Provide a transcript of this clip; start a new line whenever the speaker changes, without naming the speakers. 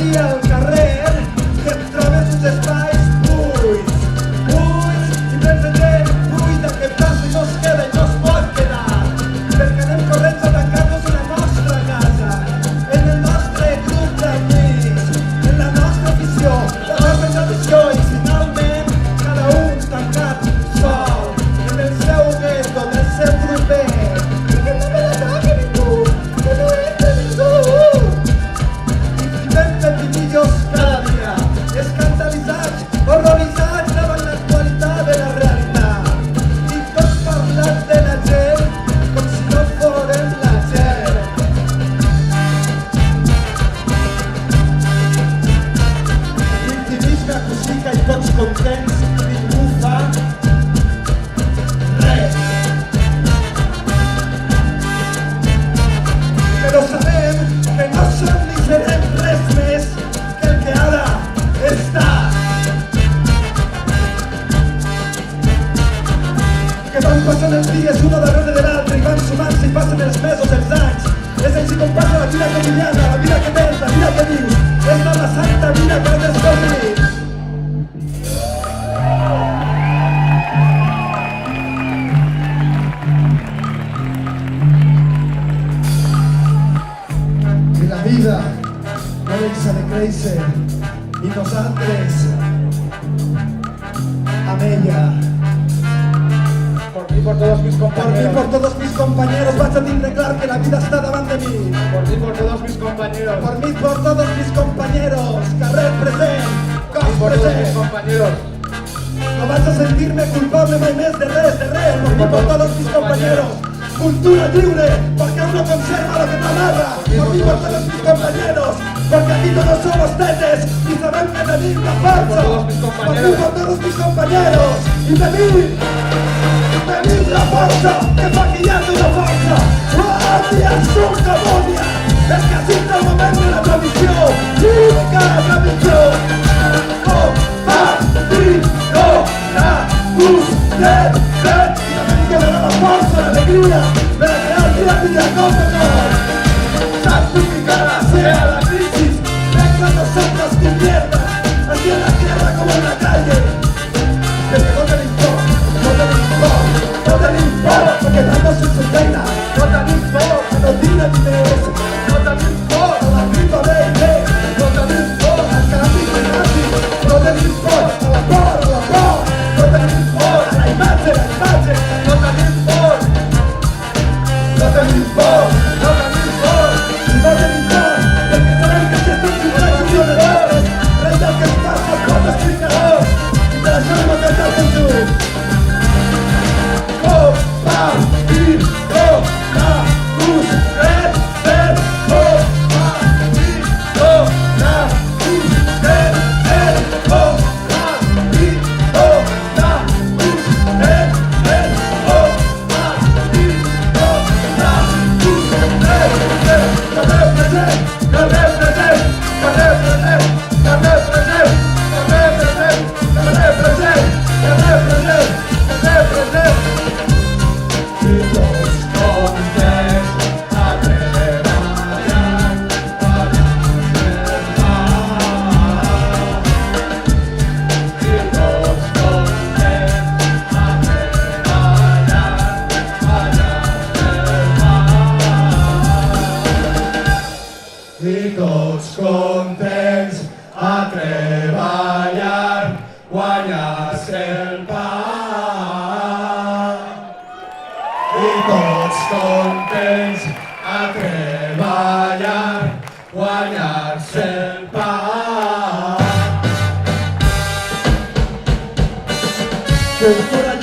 sortir al carrer i et trobes uns espais buits, i penses gent buida que passa i no es queda i no es pot quedar, perquè anem corrents a tancar-nos en la nostra casa, en el nostre grup d'amics, en la nostra afició, la nostra tradició, i finalment cada un tancat sol, en el seu gueto, en el seu grupet, i que no me la toqui ningú, que no entre ningú. I fem pepinillos cada dia, escandalitzats, horroritzats davant l'actualitat de la realitat, i tots parlant de la gent com si no fórem la gent. Intimisme, cosica i tots contents, ningú fa res. Però sabem que no som ni serem res més que el que ara està. Que van passant els dies un darrere de l'altre i van sumant-se i passen els mesos, els anys. És així com passa la vida quotidiana, la vida que tens, la vida que vius. És la santa vida que has descobrit. I la vida no deixa de créixer i nosaltres amb ella.
Por mí, por todos mis
Por mí,
compañeros.
por todos mis compañeros, vaig a tindre clar que la vida està davant de mi.
Por mí, por todos mis compañeros.
Por mí, por todos mis compañeros, carrer present,
Por
cos
mí, por todos mis
present.
compañeros.
No vaig a sentir-me culpable mai més de res, por mí, por todos mis compañeros. Cultura lliure, porque uno conserva lo que trabaja. Por mí, por todos mis compañeros, porque aquí todos somos tetes y sabem que tenim la fuerza.
Por todos mis compañeros.
Por mí, por todos mis compañeros, y tenim la fuerza que fa que hi hagi una força. Guàrdia, surca, bònia, és que així està el moment de la tradició, l'única tradició. Oh, va, dir, no, na, usted, ven, i també li donarà la força, l'alegria, per a crear el dia a dia com mejor. Santificará sea la crisis, venga nosotros con mierda, así en la tierra como en la calle. Desde no te importa, no te importa, no te importa, quedándose sin feina, no te importa, no tienes diners, no te importa la gripa baby, no te importa el canvi climàtic, no te importa la por, no te importa la imatge, no te importa, no te importa, no te importa, no te importa, perquè sabem que si estem ciutats milionadores, res del que ens passa es pot explicar, i per això no t'he de conjunt. Oh, va, dir, no, na, usted, ven, oh, va, dir, no, na, usted, ven, oh, va, dir, no, na, usted, ven, oh, va, dir, no, na, usted, ven. Carrer present, carrer present, carrer present, carrer present, carrer present, carrer present, carrer present, carrer present. I tots contents a treballar, I tots contents a treballar, I tots contents a treballar, guanyar-se el pa. I tots contents a treballar, guanyar-se el pa. Cultura